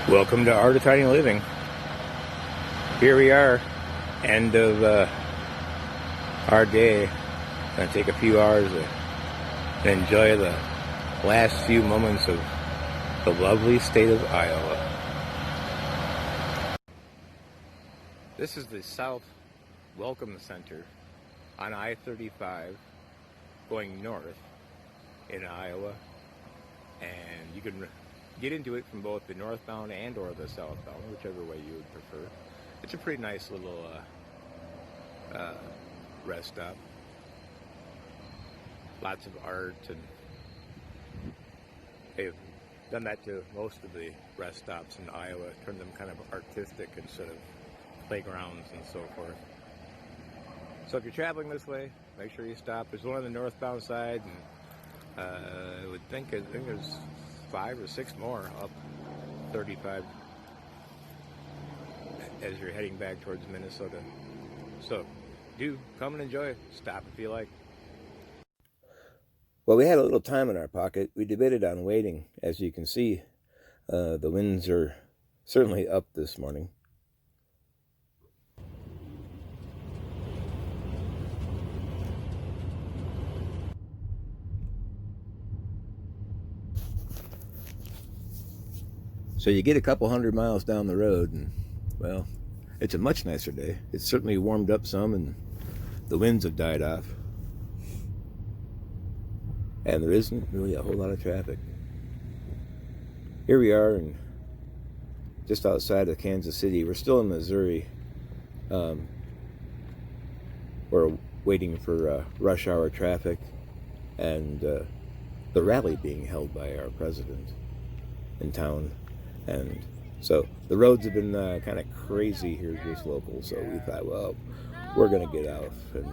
Welcome to Art of Tiny Living. Here we are, end of our day. Gonna take a few hours to enjoy the last few moments of the lovely state of Iowa. This is the South Welcome Center on I-35 going north in Iowa, and you can get into it from both the northbound and or the southbound, whichever way you would prefer. It's a pretty nice little rest stop. Lots of art, and they've done that to most of the rest stops in Iowa, turned them kind of artistic instead of playgrounds and so forth. So if you're traveling this way, make sure you stop. There's one on the northbound side, and I think there's 5 or 6 more up 35 as you're heading back towards Minnesota. So do come and enjoy. Stop if you like. Well, we had a little time in our pocket. We debated on waiting. As you can see, the winds are certainly up this morning. So you get a couple hundred miles down the road, and well, it's a much nicer day. It's certainly warmed up some, and the winds have died off. And there isn't really a whole lot of traffic. Here we are, and just outside of Kansas City. We're still in Missouri. We're waiting for rush hour traffic and the rally being held by our president in town. And so the roads have been kind of crazy here just local, so we thought, well, we're going to get out and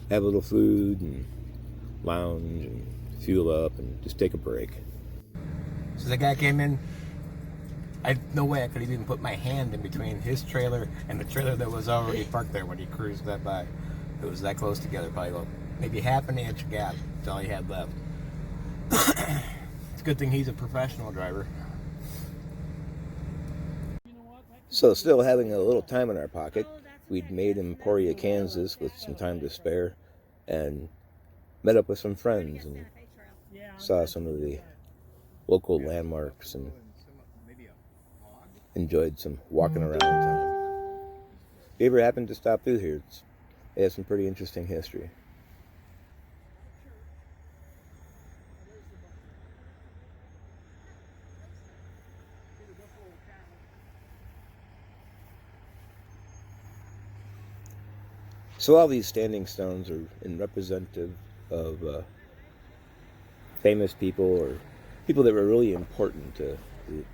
have a little food and lounge and fuel up and just take a break. So the guy came in. No way I could even put my hand in between his trailer and the trailer that was already parked there when he cruised that by. It was that close together, probably about maybe half an inch gap. That's all he had left. It's a good thing he's a professional driver. So still having a little time in our pocket, we'd made Emporia, Kansas with some time to spare, and met up with some friends and saw some of the local landmarks and enjoyed some walking around town. If you ever happen to stop through here, it has some pretty interesting history. So all these standing stones are representative of famous people or people that were really important to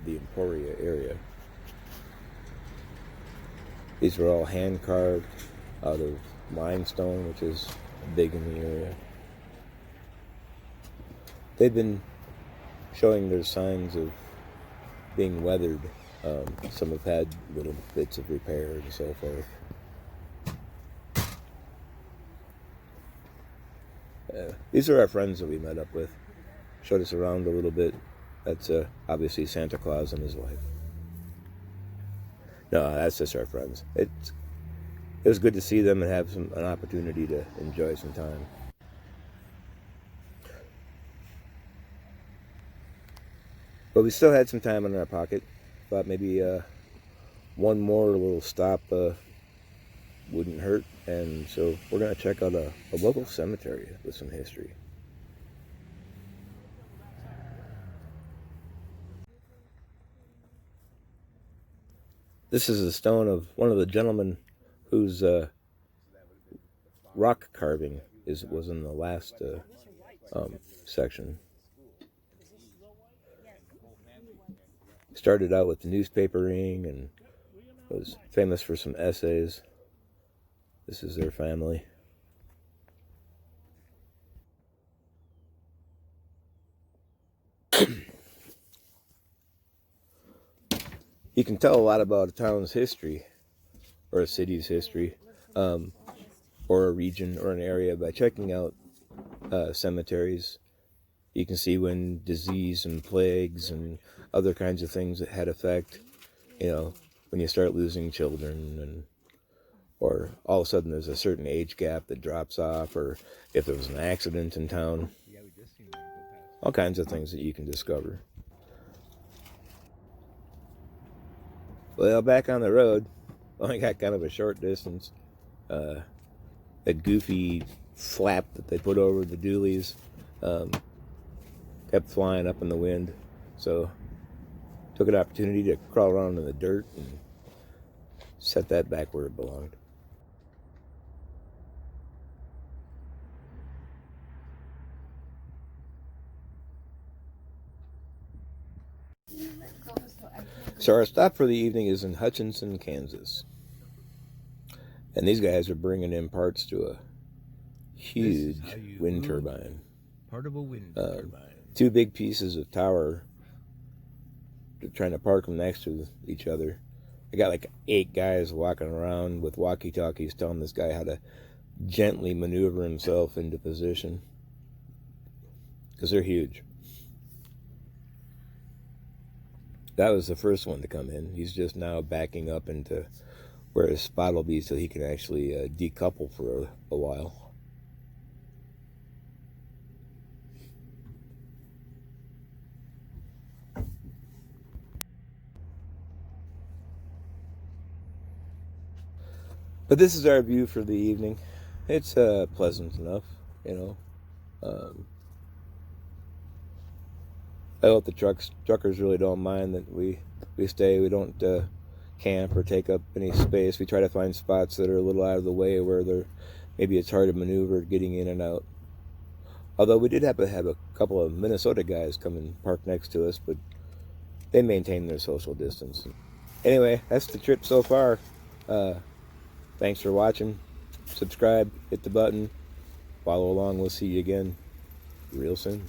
the Emporia area. These were all hand carved out of limestone, which is big in the area. They've been showing their signs of being weathered. Some have had little bits of repair and so forth. These are our friends that we met up with. Showed us around a little bit. That's obviously Santa Claus and his wife. No, that's just our friends. It was good to see them and have an opportunity to enjoy some time. But we still had some time in our pocket. Thought maybe one more little stop wouldn't hurt. And so we're going to check out a local cemetery with some history. This is a stone of one of the gentlemen whose rock carving was in the last section. Started out with the newspapering and was famous for some essays. This is their family. You can tell a lot about a town's history or a city's history or a region or an area by checking out cemeteries You can see when disease and plagues and other kinds of things that had effect, you know, when you start losing children, and or all of a sudden there's a certain age gap that drops off, or if there was an accident in town. All kinds of things that you can discover. Well, back on the road, only got kind of a short distance. That goofy flap that they put over the dualies kept flying up in the wind, so took an opportunity to crawl around in the dirt and set that back where it belonged. So our stop for the evening is in Hutchinson, Kansas. And these guys are bringing in parts to a huge wind turbine. Part of a wind turbine. 2 big pieces of tower. They're trying to park them next to each other. I got like 8 guys walking around with walkie-talkies telling this guy how to gently maneuver himself into position, because they're huge. That was the first one to come in. He's just now backing up into where his spot will be so he can actually decouple for a while. But this is our view for the evening. It's pleasant enough, you know. I hope the truckers really don't mind that we stay. We don't camp or take up any space. We try to find spots that are a little out of the way where maybe it's hard to maneuver getting in and out. Although we did have to have a couple of Minnesota guys come and park next to us, but they maintain their social distance. Anyway, that's the trip so far. Thanks for watching. Subscribe, hit the button, follow along. We'll see you again real soon.